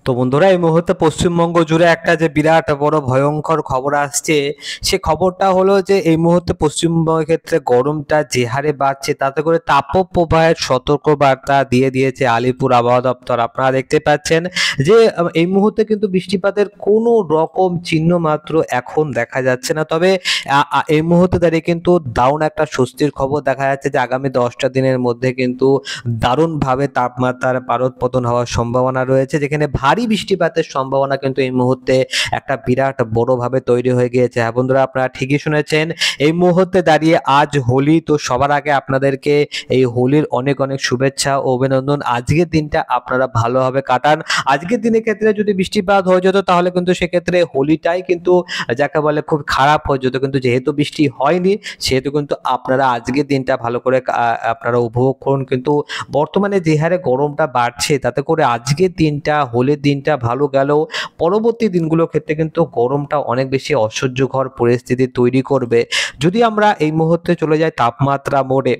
তো বন্ধুরা, এই মুহূর্তে পশ্চিমবঙ্গ জুড়ে একটা যে বিরাট বড় ভয়ঙ্কর খবর আসছে, সে খবরটা হলো যে এই মুহূর্তে পশ্চিমবঙ্গের ক্ষেত্রে গরমটা যে হারে বাড়ছে, তাতে করে তাপপ্রবাহের সতর্ক বার্তা দিয়ে দিয়েছে আলিপুর আবহাওয়া দপ্তর। আপনারা দেখতে পাচ্ছেন যে এই মুহূর্তে কিন্তু বৃষ্টিপাতের কোনো রকম চিহ্ন মাত্র এখন দেখা যাচ্ছে না। তবে এই মুহূর্তে দাঁড়িয়ে কিন্তু দারুণ একটা স্বস্তির খবর দেখা যাচ্ছে যে আগামী 10টা দিনের মধ্যে কিন্তু দারুণভাবে তাপমাত্রার পারদপতন হওয়ার সম্ভাবনা রয়েছে, যেখানে ভারী বৃষ্টিপাতের সম্ভাবনা কিন্তু এই মুহূর্তে একটা বিরাট বড়ভাবে তৈরি হয়ে গিয়েছে। হ্যাঁ বন্ধুরা, আপনারা ঠিকই শুনেছেন, এই মুহূর্তে দাঁড়িয়ে আজ হোলি। তো সবার আগে আপনাদেরকে এই হোলির অনেক অনেক শুভেচ্ছা ও অভিনন্দন। আজকের দিনটা আপনারা ভালোভাবে কাটান। আজকের দিনের ক্ষেত্রে যদি বৃষ্টিপাত হয়ে যেত, তাহলে কিন্তু সেক্ষেত্রে হোলিটাই কিন্তু যাকে বলে খুব খারাপ হয়ে যেত, কিন্তু যেহেতু বৃষ্টি হয়নি, সেহেতু কিন্তু আপনারা আজকের দিনটা ভালো করে আপনারা উপভোগ করুন। কিন্তু বর্তমানে যে হারে গরমটা বাড়ছে, তাতে করে আজকের দিনটা হোলির দিনটা ভালো গেলেও পরবর্তী দিনগুলোর ক্ষেত্রে কিন্তু গরমটা অনেক বেশি অসহ্যকর পরিস্থিতি তৈরি করবে। যদি আমরা এই মুহূর্তে চলে যাই তাপমাত্রা মোডে,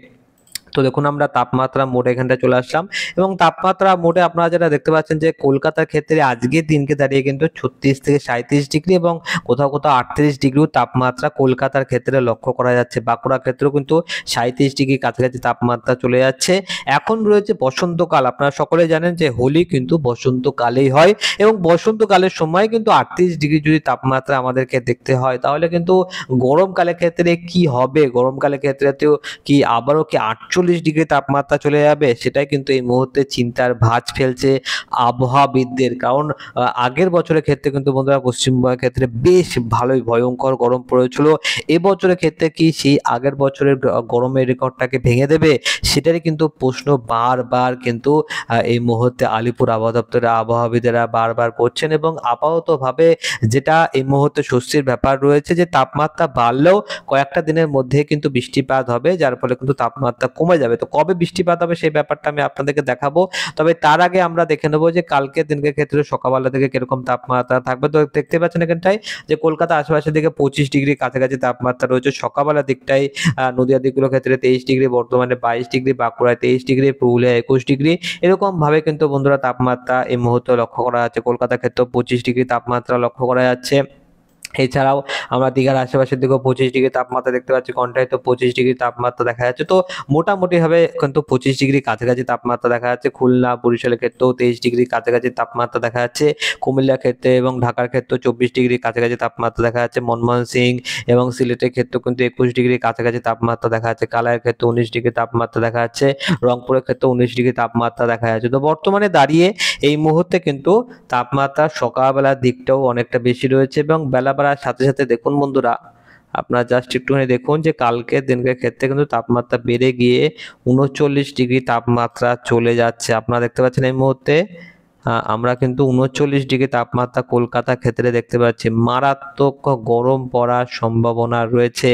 তো দেখুন আমরা তাপমাত্রা মোড এখানটায় চলে আসলাম, এবং তাপমাত্রা মোডে আপনারা যেটা দেখতে পাচ্ছেন যে কলকাতার ক্ষেত্রে আজকের দিনকে দাঁড়িয়ে কিন্তু 36 থেকে 37 ডিগ্রি এবং কোথাও কোথাও 38 ডিগ্রিও তাপমাত্রা কলকাতার ক্ষেত্রে লক্ষ্য করা যাচ্ছে। বাঁকুড়ার ক্ষেত্রেও কিন্তু 37 ডিগ্রি কাছাকাছি তাপমাত্রা চলে যাচ্ছে। এখন রয়েছে বসন্তকাল। আপনারা সকলে জানেন যে হোলি কিন্তু বসন্তকালেই হয়, এবং বসন্তকালের সময় কিন্তু 38 ডিগ্রি যদি তাপমাত্রা আমাদেরকে দেখতে হয়, তাহলে কিন্তু গরমকালের ক্ষেত্রে কি হবে? গরমকালের ক্ষেত্রে তো কি আবারও কি 48 ডিগ্রি তাপমাত্রা চলে যাবে? সেটাই কিন্তু এই মুহূর্তে চিন্তার ভাঁজ ফেলছে আবহাওয়াবিদদের। কারণ আগের বছরের ক্ষেত্রে কিন্তু বন্ধুরা পশ্চিমবঙ্গের ক্ষেত্রে বেশ ভালোই ভয়ঙ্কর গরম পড়েছিল। এবছরের ক্ষেত্রে কি সেই আগের বছরের গরমের রেকর্ডটাকে ভেঙে দেবে? সেটারই কিন্তু প্রশ্ন বারবার কিন্তু এই মুহূর্তে আলিপুর আবহাওয়া দপ্তরের আবহাওয়াবিদেরা বারবার করছেন, এবং আপাততভাবে যেটা এই মুহূর্তে স্বস্তির ব্যাপার রয়েছে যে তাপমাত্রা বাড়লেও কয়েকটা দিনের মধ্যে কিন্তু বৃষ্টিপাত হবে, যার ফলে কিন্তু তাপমাত্রা কমে যাবে। তো কবে বৃষ্টিপাত হবে সেই ব্যাপারটা আমি আপনাদেরকে দেখাবো। তবে তার আগে আমরা দেখে নেবো যে কালকের দিনকে ক্ষেত্রে সকালবেলা থেকে কিরকম তাপমাত্রা থাকবে। তো দেখতে পাচ্ছেন এখানটায় যে কলকাতা আশেপাশের দিকে 25 ডিগ্রি কাছাকাছি তাপমাত্রা রয়েছে সকালবেলার দিকটাই। নদিয়ার দিকগুলোর ক্ষেত্রে 23 ডিগ্রি, বর্ধমানে 22 ডিগ্রি, বাঁকুড়ায় 23 ডিগ্রি, পুরুলিয়া 21 ডিগ্রি। এরকম ভাবে কিন্তু বন্ধুরা তাপমাত্রা এই মুহূর্তে লক্ষ্য করা যাচ্ছে। কলকাতার ক্ষেত্রেও 25 ডিগ্রি তাপমাত্রা লক্ষ্য করা যাচ্ছে। এছাড়াও আমরা দীঘার আশেপাশের দিকেও 25 ডিগ্রি তাপমাত্রা দেখতে পাচ্ছি, কনটায় তো 25 ডিগ্রি তাপমাত্রা দেখা যাচ্ছে। তো মোটামুটি ভাবে কিন্তু 25 ডিগ্রি কাছাকাছি তাপমাত্রা দেখা যাচ্ছে। খুলনা বরিশালের ক্ষেত্রেও 23 ডিগ্রি কাছাকাছি তাপমাত্রা দেখা যাচ্ছে। কুমিল্লার ক্ষেত্রে এবং ঢাকার ক্ষেত্রেও 24 ডিগ্রি কাছাকাছি তাপমাত্রা দেখা যাচ্ছে। ময়মনসিংহ সিং এবং সিলেটের ক্ষেত্রেও কিন্তু 21 ডিগ্রি কাছাকাছি তাপমাত্রা দেখা যাচ্ছে। কালাইয়ের ক্ষেত্রে 19 ডিগ্রি তাপমাত্রা দেখা যাচ্ছে। রংপুরের ক্ষেত্রে 19 ডিগ্রি তাপমাত্রা দেখা যাচ্ছে। তো বর্তমানে দাঁড়িয়ে এই মুহূর্তে কিন্তু তাপমাত্রা সকালবেলার দিকটাও অনেকটা বেশি রয়েছে, এবং বেলা বাড়ার সাথে সাথে দেখুন বন্ধুরা, আপনারা জাস্ট একটুখানি দেখুন যে কালকের দিনকের ক্ষেত্রে কিন্তু তাপমাত্রা বেড়ে গিয়ে 39 ডিগ্রি তাপমাত্রা চলে যাচ্ছে। আপনারা দেখতে পাচ্ছেন এই মুহূর্তে আমরা কিন্তু 39 ডিগ্রি তাপমাত্রা কলকাতা ক্ষেত্রে দেখতে পাচ্ছি। মারাত্মক গরম পড়ার সম্ভাবনা রয়েছে।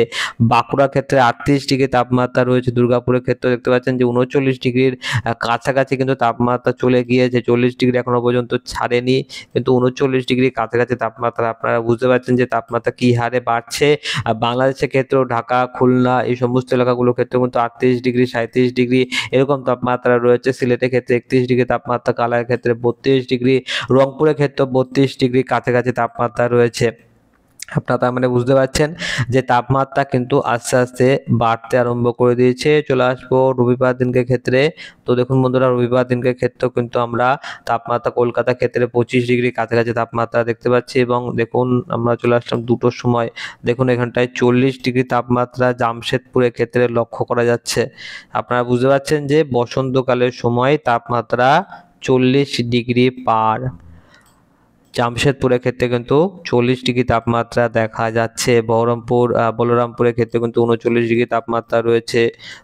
বাঁকুড়া ক্ষেত্রে 38 ডিগ্রি তাপমাত্রা রয়েছে। দুর্গাপুরের ক্ষেত্রে দেখতে পাচ্ছেন যে 39 ডিগ্রির কাছাকাছি কিন্তু তাপমাত্রা চলে গিয়েছে। 40 ডিগ্রি এখনো পর্যন্ত ছাড়েনি, কিন্তু 39 ডিগ্রি কাছাকাছি তাপমাত্রা। আপনারা বুঝতে পারছেন যে তাপমাত্রা কি হারে বাড়ছে। বাংলাদেশের ক্ষেত্রেও ঢাকা, খুলনা এই সমস্ত এলাকাগুলোর ক্ষেত্রে কিন্তু 38 ডিগ্রি, 37 ডিগ্রি এরকম তাপমাত্রা রয়েছে। সিলেটের ক্ষেত্রে 31 ডিগ্রি তাপমাত্রা, কালারের ক্ষেত্রে 32 ডিগ্রি, রংপুরের ক্ষেত্রে 32 ডিগ্রি কাছাকাছি তাপমাত্রা রয়েছে। আপনারা তার মানে বুঝতে পারছেন যে তাপমাত্রা কিন্তু আস্তে আস্তে বাড়তে আরম্ভ করে দিয়েছে। চলে আসবো রবিবার দিনকে ক্ষেত্রে। তো দেখুন বন্ধুরা, রবিবার দিনকে ক্ষেত্রেও কিন্তু আমরা তাপমাত্রা কলকাতার ক্ষেত্রে 25 ডিগ্রি কাছাকাছি তাপমাত্রা দেখতে পাচ্ছি, এবং দেখুন আমরা চলে আসলাম 2টোর সময়। দেখুন এখানটায় 40 ডিগ্রি তাপমাত্রা জামশেদপুরের ক্ষেত্রে লক্ষ্য করা যাচ্ছে। আপনারা বুঝতে পারছেন যে বসন্তকালের সময় তাপমাত্রা 40 ডিগ্রি পার। জামশেদপুরের ক্ষেত্রে কিন্তু 40 ডিগ্রি তাপমাত্রা দেখা যাচ্ছে। বলরামপুরের ক্ষেত্রে কিন্তু 39 ডিগ্রি তাপমাত্রা রয়েছে।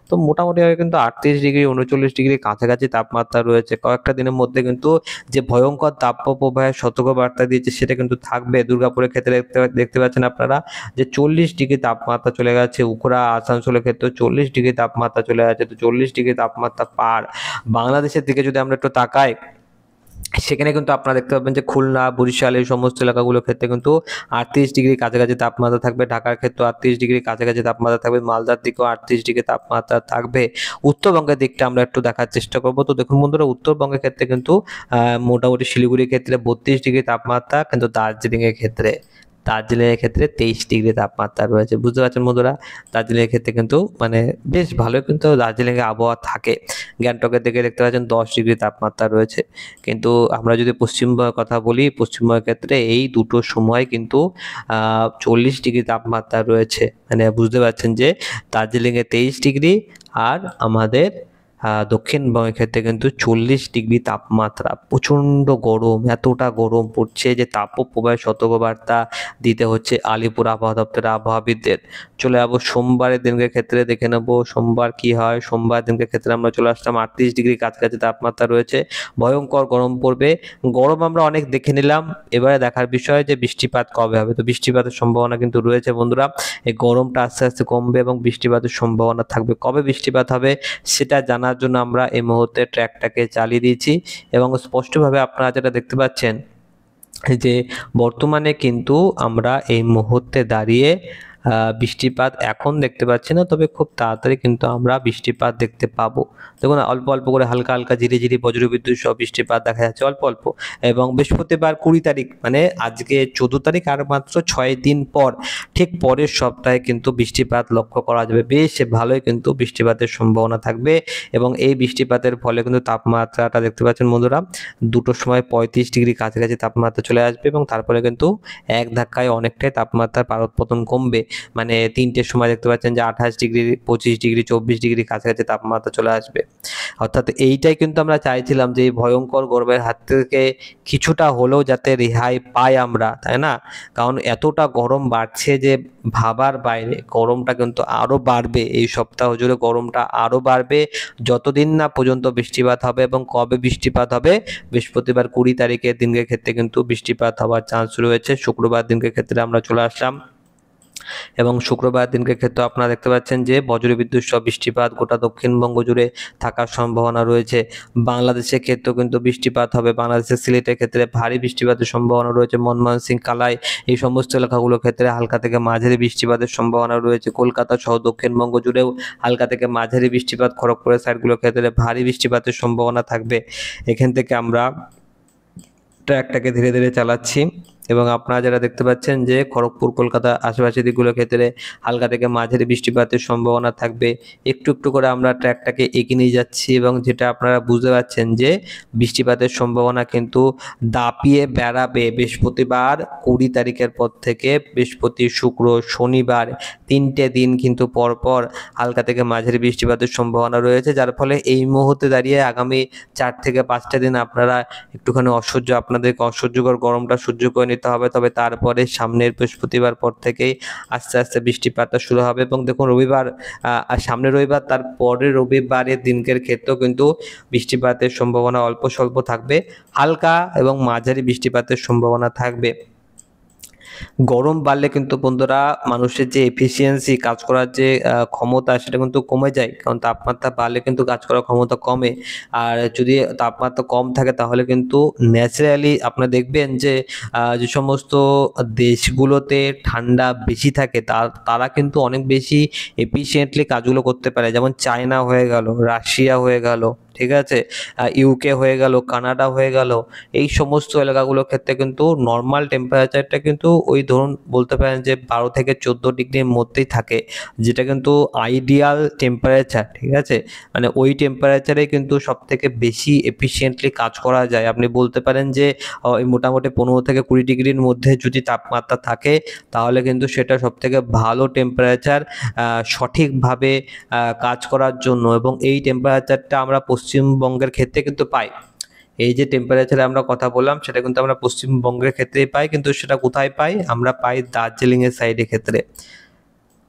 তো মোটামুটিভাবে কিন্তু 38 ডিগ্রি, 39 ডিগ্রি কাছাকাছি তাপমাত্রা রয়েছে। কয়েকটা দিনের মধ্যে কিন্তু যে ভয়ঙ্কর তাপপ্রবাহের সতর্কবার্তা দিয়েছে সেটা কিন্তু থাকবে। দুর্গাপুরের ক্ষেত্রে দেখতে পাচ্ছেন আপনারা যে 40 ডিগ্রি তাপমাত্রা চলে গেছে। উখড়া, আসানসোলের ক্ষেত্রে 40 ডিগ্রি তাপমাত্রা চলে গেছে। তো 40 ডিগ্রি তাপমাত্রা পার। বাংলাদেশের দিকে যদি আমরা একটু তাকাই, সেখানে কিন্তু আপনারা দেখতে পাবেন যে খুলনা, বরিশাল এই সমস্ত এলাকাগুলোর ক্ষেত্রে কিন্তু 38 ডিগ্রি কাছাকাছি তাপমাত্রা থাকবে। ঢাকার ক্ষেত্রেও 38 ডিগ্রি কাছাকাছি তাপমাত্রা থাকবে। মালদার দিকেও 38 ডিগ্রি তাপমাত্রা থাকবে। উত্তরবঙ্গের দিকটা আমরা একটু দেখার চেষ্টা করব। তো দেখুন বন্ধুরা, উত্তরবঙ্গের ক্ষেত্রে কিন্তু মোটামুটি শিলিগুড়ির ক্ষেত্রে 32 ডিগ্রি তাপমাত্রা, কিন্তু দার্জিলিংয়ের ক্ষেত্রে 23 ডিগ্রি তাপমাত্রা রয়েছে। বুঝতে পারছেন বন্ধুরা, দার্জিলিংয়ের ক্ষেত্রে কিন্তু মানে বেশ ভালো কিন্তু দার্জিলিংয়ে আবহাওয়া থাকে। গ্যাংটকের দিকে দেখতে পাচ্ছেন 10 ডিগ্রি তাপমাত্রা রয়েছে। কিন্তু আমরা যদি পশ্চিমবঙ্গের কথা বলি, পশ্চিমবঙ্গের ক্ষেত্রে এই দুটো সময় কিন্তু 40 ডিগ্রি তাপমাত্রা রয়েছে। মানে বুঝতে পারছেন যে দার্জিলিংয়ে 23 ডিগ্রি আর আমাদের দক্ষিণবঙ্গের ক্ষেত্রে কিন্তু 40 ডিগ্রি তাপমাত্রা। প্রচণ্ড গরম, এতটা গরম পড়ছে যে তাপপ্রবাহের সতর্কবার্তা দিতে হচ্ছে আলিপুর আবহাওয়া দপ্তরের আবহাওয়াবিদদের। চলে যাবো সোমবারের দিনকে ক্ষেত্রে, দেখে নেব সোমবার কি হয়। সোমবার দিনকে ক্ষেত্রে আমরা চলে আসলাম, 38 ডিগ্রি কাছাকাছি তাপমাত্রা রয়েছে। ভয়ঙ্কর গরম পড়বে। গরম আমরা অনেক দেখে নিলাম, এবারে দেখার বিষয় যে বৃষ্টিপাত কবে হবে। তো বৃষ্টিপাতের সম্ভাবনা কিন্তু রয়েছে বন্ধুরা। এই গরমটা আস্তে আস্তে কমবে এবং বৃষ্টিপাতের সম্ভাবনা থাকবে। কবে বৃষ্টিপাত হবে সেটা জানার জন্য আমরা এই মুহূর্তে ট্র্যাকটাকে চালিয়ে দিয়েছি এবং স্পষ্টভাবে আপনারা যেটা দেখতে পাচ্ছেন যে বর্তমানে কিন্তু আমরা এই মুহূর্তে দাঁড়িয়ে বৃষ্টিপাত এখন দেখতে পাচ্ছি না, তবে খুব তাড়াতাড়ি কিন্তু আমরা বৃষ্টিপাত দেখতে পাবো। দেখুন অল্প অল্প করে হালকা হালকা ঝিরিঝিরি বজ্রবিদ্যুৎ সহ বৃষ্টিপাত দেখা যাচ্ছে অল্প অল্প। এবং বৃহস্পতিবার 20 তারিখ, মানে আজকে 14 তারিখ, আর মাত্র 6 দিন পর ঠিক পরের সপ্তাহে কিন্তু বৃষ্টিপাত লক্ষ্য করা যাবে। বেশ ভালোই কিন্তু বৃষ্টিপাতের সম্ভাবনা থাকবে এবং এই বৃষ্টিপাতের ফলে কিন্তু তাপমাত্রাটা দেখতে পাচ্ছেন বন্ধুরা, দুটোর সময় 35 ডিগ্রি কাছাকাছি তাপমাত্রা চলে আসবে এবং তারপরে কিন্তু এক ধাক্কায় অনেকটাই তাপমাত্রার পারদপতন কমবে। মানে 3টের সময় দেখতে পাচ্ছেন যে 28 ডিগ্রি, 25 ডিগ্রি, 24 ডিগ্রি কাছাকাছি তাপমাত্রা চলে আসবে। অর্থাৎ এইটাই কিন্তু আমরা চাইছিলাম যে এই ভয়ঙ্কর গরমের হাত থেকে কিছুটা হলেও যাতে রেহাই পাই আমরা, তাই না? কারণ এতটা গরম বাড়ছে যে ভাবার বাইরে। গরমটা কিন্তু আরো বাড়বে, এই সপ্তাহ জুড়ে গরমটা আরো বাড়বে যতদিন না পর্যন্ত বৃষ্টিপাত হবে। এবং কবে বৃষ্টিপাত হবে? বৃহস্পতিবার 20 তারিখের দিনের ক্ষেত্রে কিন্তু বৃষ্টিপাত হওয়ার চান্স রয়েছে। শুক্রবার দিনকে ক্ষেত্রে আমরা চলে আসলাম এবং শুক্রবার দিনকে ক্ষেত্রে আপনারা দেখতে পাচ্ছেন যে বজ্রবিদ্যুৎ সহ বৃষ্টিপাত গোটা দক্ষিণবঙ্গ জুড়ে থাকার সম্ভাবনা রয়েছে। বাংলাদেশের ক্ষেত্রেও কিন্তু বৃষ্টিপাত হবে। বাংলাদেশের সিলেটের ক্ষেত্রে ভারী বৃষ্টিপাতের সম্ভাবনা রয়েছে। ময়মনসিংহ, কালাই এই সমস্ত এলাকাগুলোর ক্ষেত্রে হালকা থেকে মাঝারি বৃষ্টিপাতের সম্ভাবনা রয়েছে। কলকাতা সহ দক্ষিণবঙ্গ জুড়েও হালকা থেকে মাঝারি বৃষ্টিপাত, খড়গপুরের সাইডগুলোর ক্ষেত্রে ভারী বৃষ্টিপাতের সম্ভাবনা থাকবে। এখান থেকে আমরা ট্র্যাকটাকে ধীরে ধীরে চালাচ্ছি এবং আপনারা যারা দেখতে পাচ্ছেন যে খড়গপুর, কলকাতা আশেপাশের দিকগুলোর ক্ষেত্রে হালকা থেকে মাঝারি বৃষ্টিপাতের সম্ভাবনা থাকবে। একটু একটু করে আমরা ট্র্যাকটাকে এগিয়ে নিয়ে যাচ্ছি এবং যেটা আপনারা বুঝতে পারছেন যে বৃষ্টিপাতের সম্ভাবনা কিন্তু দাপিয়ে বেড়াবে বৃহস্পতিবার 20 তারিখের পর থেকে। বৃহস্পতি, শুক্র, শনিবার 3টে দিন কিন্তু পরপর হালকা থেকে মাঝারি বৃষ্টিপাতের সম্ভাবনা রয়েছে, যার ফলে এই মুহূর্তে দাঁড়িয়ে আগামী 4 থেকে 5টা দিন আপনারা একটুখানি আপনাদেরকে অসহ্যকর গরমটা সহ্য করে নিতে হবে। তবে তারপরে সামনের বৃহস্পতিবার পর থেকেই আস্তে আস্তে বৃষ্টিপাতটা শুরু হবে এবং দেখুন রবিবার, সামনের রবিবার, তার পরের রবিবারের দিনকের ক্ষেত্রেও কিন্তু বৃষ্টিপাতের সম্ভাবনা অল্প স্বল্প থাকবে। হালকা এবং মাঝারি বৃষ্টিপাতের সম্ভাবনা থাকবে। গরম বাড়লে কিন্তু বন্ধুরা মানুষের যে এফিসিয়েন্সি, কাজ করার যে ক্ষমতা, সেটা কিন্তু কমে যায়। কারণ তাপমাত্রা বাড়লে কিন্তু কাজ করার ক্ষমতা কমে। আর যদি তাপমাত্রা কম থাকে তাহলে কিন্তু ন্যাচারালি আপনারা দেখবেন যে যে সমস্ত দেশগুলোতে ঠান্ডা বেশি থাকে তারা কিন্তু অনেক বেশি এফিসিয়েন্টলি কাজগুলো করতে পারে। যেমন চায়না হয়ে গেল, রাশিয়া হয়ে গেল, ঠিক আছে, ইউকে হয়ে গেল, কানাডা হয়ে গেল। এই সমস্ত এলাকাগুলোর ক্ষেত্রে কিন্তু নর্মাল টেম্পারেচারটা কিন্তু ওই ধরুন বলতে পারেন যে 12 থেকে 14 ডিগ্রির মধ্যেই থাকে, যেটা কিন্তু আইডিয়াল টেম্পারেচার, ঠিক আছে। মানে ওই টেম্পারেচারে কিন্তু সব থেকে বেশি এফিসিয়েন্টলি কাজ করা যায়। আপনি বলতে পারেন যে মোটামুটি 15 থেকে 20 ডিগ্রির মধ্যে যদি তাপমাত্রা থাকে তাহলে কিন্তু সেটা সব থেকে ভালো টেম্পারেচার সঠিকভাবে কাজ করার জন্য। এবং এই টেম্পারেচারটা আমরা পশ্চিমবঙ্গের ক্ষেত্রে কিন্তু পাই। এই যে টেম্পারেচারে আমরা কথা বললাম সেটা কিন্তু আমরা পশ্চিমবঙ্গের ক্ষেত্রেই পাই, কিন্তু সেটা কোথায় পাই? আমরা পাই দার্জিলিংয়ের সাইডের ক্ষেত্রে।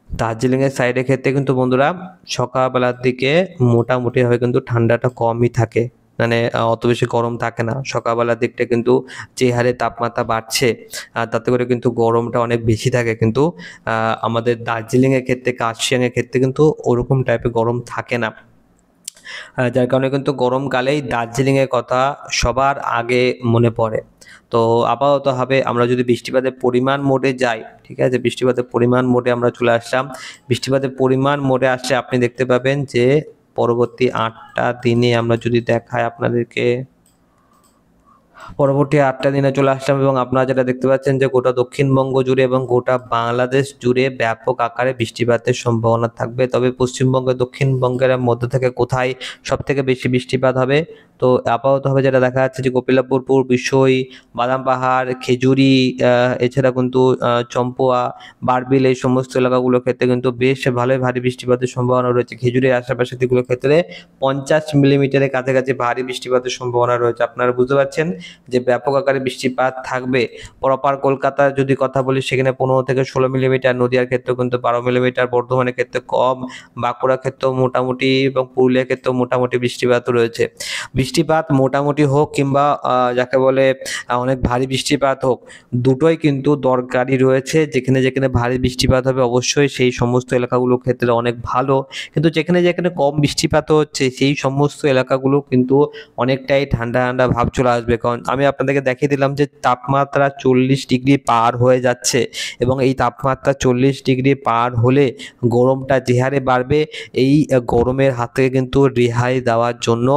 দার্জিলিংয়ের সাইডের ক্ষেত্রে কিন্তু বন্ধুরা সকালবেলার দিকে মোটামুটিভাবে কিন্তু ঠান্ডাটা কমই থাকে। মানে অত বেশি গরম থাকে না। সকালবেলার দিকটা কিন্তু যে হারে তাপমাত্রা বাড়ছে তাতে করে কিন্তু গরমটা অনেক বেশি থাকে। কিন্তু আমাদের দার্জিলিংয়ের ক্ষেত্রে, কার্শিয়াংয়ের ক্ষেত্রে কিন্তু ওরকম টাইপের গরম থাকে না। যার কারণে কিন্তু গরমকালেই দার্জিলিংয়ের কথা সবার আগে মনে পড়ে। তো আপাততভাবে আমরা যদি বৃষ্টিপাতের পরিমাণ মোডে যাই, ঠিক আছে? বৃষ্টিপাতের পরিমাণ মোডে আমরা চলে আসলাম। বৃষ্টিপাতের পরিমাণ মোডে আসলে আপনি দেখতে পাবেন যে পরবর্তী ৮টা দিনে আমরা যদি দেখাই আপনাদেরকে, পরবর্তী ৮টা দিনে চলে আসলাম এবং আপনারা যেটা দেখতে পাচ্ছেন যে গোটা দক্ষিণবঙ্গ জুড়ে এবং গোটা বাংলাদেশ জুড়ে ব্যাপক আকারে বৃষ্টিপাতের সম্ভাবনা থাকবে। তবে পশ্চিমবঙ্গ, দক্ষিণবঙ্গের মধ্যে থেকে কোথায় সবথেকে বেশি বৃষ্টিপাত হবে? তো আপাততভাবে যেটা দেখা যাচ্ছে যে কপিলপুর, বিষয়, বাদাম পাহাড়, খেজুরি, এছাড়া কিন্তু চম্পুয়া, বারবিল এই সমস্ত এলাকাগুলোর ক্ষেত্রে কিন্তু বেশ ভালোই ভারী বৃষ্টিপাতের সম্ভাবনা রয়েছে। খেজুরির আশেপাশের দিকগুলোর ক্ষেত্রে 50 মিলিমিটারের কাছাকাছি ভারী বৃষ্টিপাতের সম্ভাবনা রয়েছে। আপনারা বুঝতে পারছেন যে ব্যাপক আকারে বৃষ্টিপাত থাকবে। প্রপার কলকাতার যদি কথা বলি সেখানে 15 থেকে 16 মিলিমিটার, নদীয়ার ক্ষেত্রেও কিন্তু 12 মিলিমিটার, বর্ধমানের ক্ষেত্রে কম, বাঁকুড়ার ক্ষেত্রেও মোটামুটি এবং পুরুলিয়ার ক্ষেত্রেও মোটামুটি বৃষ্টিপাত রয়েছে। বৃষ্টিপাত মোটামুটি হোক কিংবা যাকে বলে অনেক ভারী বৃষ্টিপাত হোক, দুটোই কিন্তু দরকারি রয়েছে। যেখানে যেখানে ভারী বৃষ্টিপাত হবে অবশ্যই সেই সমস্ত এলাকাগুলোর ক্ষেত্রে অনেক ভালো, কিন্তু যেখানে যেখানে কম বৃষ্টিপাত হচ্ছে সেই সমস্ত এলাকাগুলো কিন্তু অনেকটাই ঠান্ডা ঠান্ডা ভাব চলে আসবে। কারণ আমি আপনাদেরকে দেখিয়ে দিলাম যে তাপমাত্রা 40 ডিগ্রি পার হয়ে যাচ্ছে এবং এই তাপমাত্রা 40 ডিগ্রি পার হলে গরমটা যে হারে বাড়বে, এই গরমের হাত থেকে কিন্তু রেহাই দেওয়ার জন্য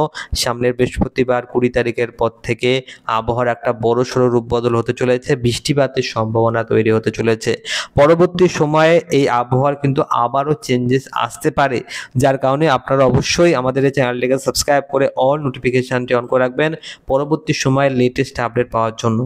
সামনের বৃহস্পতিবার 20 তারিখের পর থেকে আবহাওয়ার একটা বড়সড় রূপবদল হতে চলেছে, বৃষ্টিপাতের সম্ভাবনা তৈরি হতে চলেছে। পরবর্তী সময়ে এই আবহাওয়ার কিন্তু আবারও চেঞ্জেস আসতে পারে, যার কারণে আপনারা অবশ্যই আমাদের এই চ্যানেলটিকে সাবস্ক্রাইব করে অল নোটিফিকেশনটি অন করে রাখবেন পরবর্তী সময়ে লেটেস্ট আপডেট পাওয়ার জন্য।